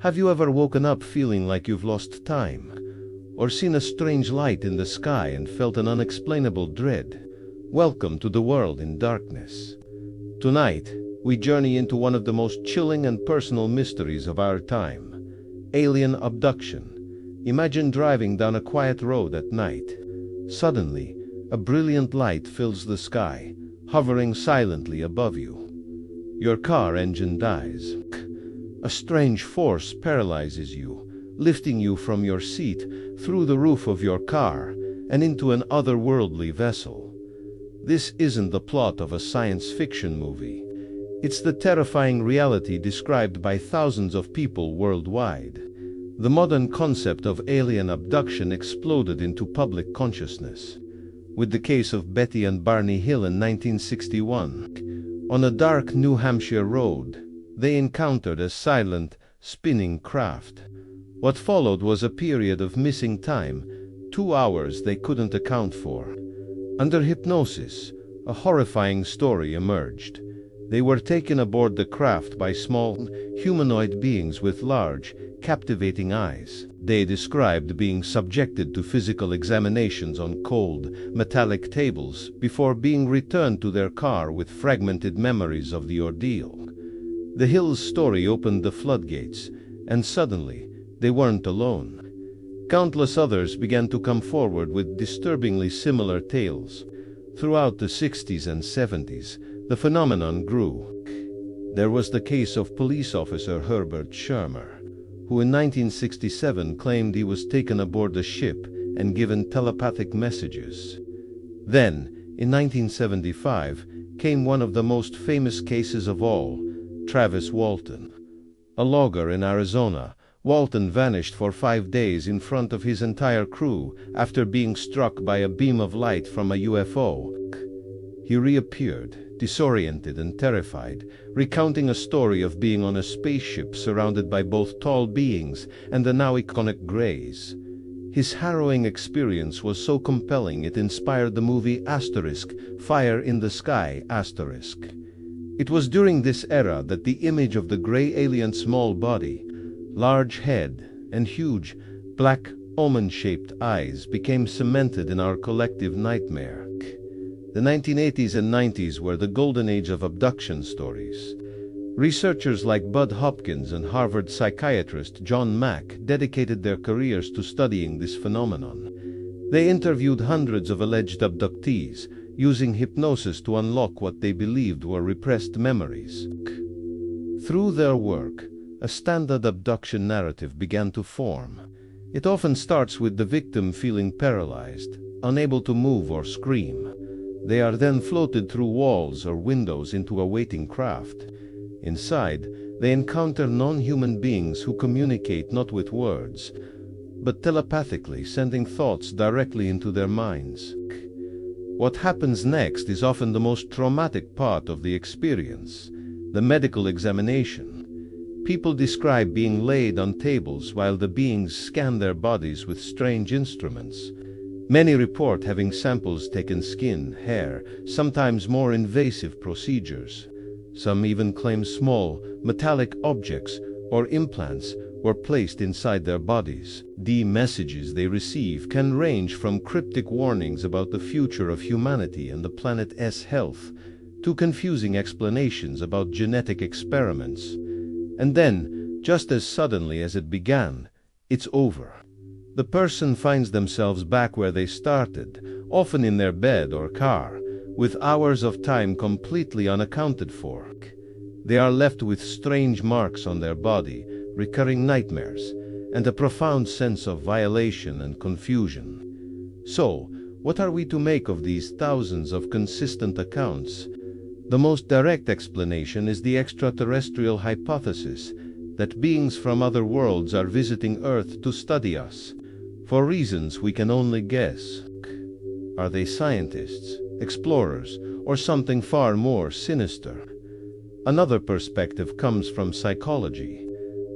Have you ever woken up feeling like you've lost time? Or seen a strange light in the sky and felt an unexplainable dread? Welcome to the world in darkness. Tonight, we journey into one of the most chilling and personal mysteries of our time: alien abduction. Imagine driving down a quiet road at night. Suddenly, a brilliant light fills the sky, hovering silently above you. Your car engine dies. A strange force paralyzes you, lifting you from your seat, through the roof of your car, and into an otherworldly vessel. This isn't the plot of a science fiction movie. It's the terrifying reality described by thousands of people worldwide. The modern concept of alien abduction exploded into public consciousness, with the case of Betty and Barney Hill in 1961. On a dark New Hampshire road, they encountered a silent, spinning craft. What followed was a period of missing time, 2 hours they couldn't account for. Under hypnosis, a horrifying story emerged. They were taken aboard the craft by small, humanoid beings with large, captivating eyes. They described being subjected to physical examinations on cold, metallic tables before being returned to their car with fragmented memories of the ordeal. The Hills' story opened the floodgates, and suddenly, they weren't alone. Countless others began to come forward with disturbingly similar tales. Throughout the 60s and 70s, the phenomenon grew. There was the case of police officer Herbert Schirmer, who in 1967 claimed he was taken aboard a ship and given telepathic messages. Then, in 1975, came one of the most famous cases of all, Travis Walton. A logger in Arizona, Walton vanished for 5 days in front of his entire crew after being struck by a beam of light from a UFO. He reappeared, disoriented and terrified, recounting a story of being on a spaceship surrounded by both tall beings and the now iconic Greys. His harrowing experience was so compelling it inspired the movie Fire in the Sky. It was during this era that the image of the gray alien small body, large head, and huge, black, almond-shaped eyes became cemented in our collective nightmare. The 1980s and 90s were the golden age of abduction stories. Researchers like Bud Hopkins and Harvard psychiatrist John Mack dedicated their careers to studying this phenomenon. They interviewed hundreds of alleged abductees, using hypnosis to unlock what they believed were repressed memories. Through their work, a standard abduction narrative began to form. It often starts with the victim feeling paralyzed, unable to move or scream. They are then floated through walls or windows into a waiting craft. Inside, they encounter non-human beings who communicate not with words, but telepathically, sending thoughts directly into their minds. What happens next is often the most traumatic part of the experience: the medical examination. People describe being laid on tables while the beings scan their bodies with strange instruments. Many report having samples taken: skin, hair, sometimes more invasive procedures. Some even claim small, metallic objects or implants were placed inside their bodies. The messages they receive can range from cryptic warnings about the future of humanity and the planet's health, to confusing explanations about genetic experiments. And then, just as suddenly as it began, it's over. The person finds themselves back where they started, often in their bed or car, with hours of time completely unaccounted for. They are left with strange marks on their body, recurring nightmares, and a profound sense of violation and confusion. So, what are we to make of these thousands of consistent accounts? The most direct explanation is the extraterrestrial hypothesis, that beings from other worlds are visiting Earth to study us, for reasons we can only guess. Are they scientists, explorers, or something far more sinister? Another perspective comes from psychology.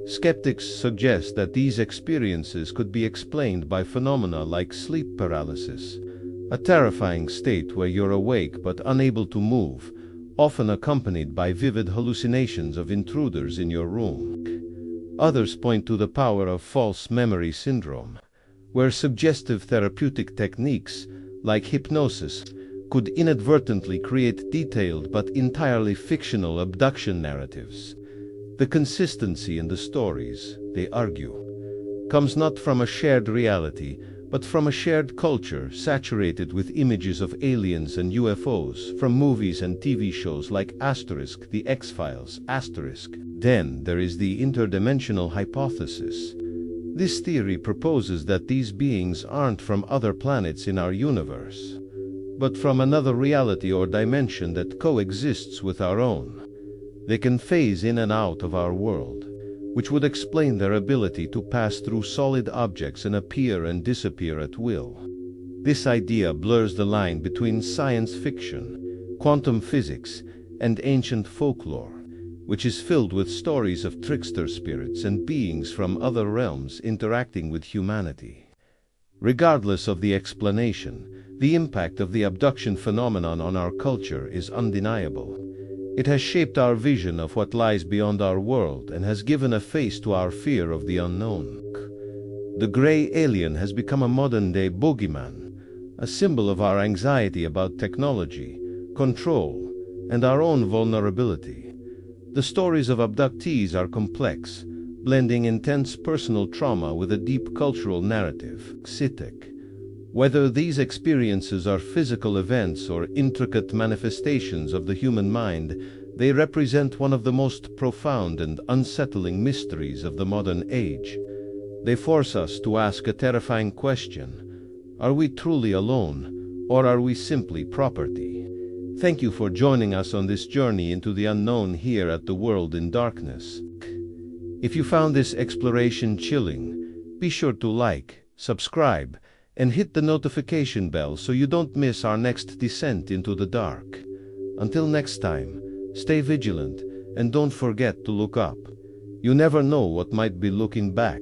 Skeptics suggest that these experiences could be explained by phenomena like sleep paralysis, a terrifying state where you're awake but unable to move, often accompanied by vivid hallucinations of intruders in your room. Others point to the power of false memory syndrome, where suggestive therapeutic techniques, like hypnosis, could inadvertently create detailed but entirely fictional abduction narratives. The consistency in the stories, they argue, comes not from a shared reality, but from a shared culture saturated with images of aliens and UFOs from movies and TV shows like The X-Files, Then there is the interdimensional hypothesis. This theory proposes that these beings aren't from other planets in our universe, but from another reality or dimension that coexists with our own. They can phase in and out of our world, which would explain their ability to pass through solid objects and appear and disappear at will. This idea blurs the line between science fiction, quantum physics, and ancient folklore, which is filled with stories of trickster spirits and beings from other realms interacting with humanity. Regardless of the explanation, the impact of the abduction phenomenon on our culture is undeniable. It has shaped our vision of what lies beyond our world and has given a face to our fear of the unknown. The gray alien has become a modern-day boogeyman, a symbol of our anxiety about technology, control, and our own vulnerability. The stories of abductees are complex, blending intense personal trauma with a deep cultural narrative. Whether these experiences are physical events or intricate manifestations of the human mind, they represent one of the most profound and unsettling mysteries of the modern age. They force us to ask a terrifying question: are we truly alone, or are we simply property? Thank you for joining us on this journey into the unknown here at The World in Darkness. If you found this exploration chilling, be sure to like, subscribe, and hit the notification bell so you don't miss our next descent into the dark. Until next time, stay vigilant and don't forget to look up. You never know what might be looking back.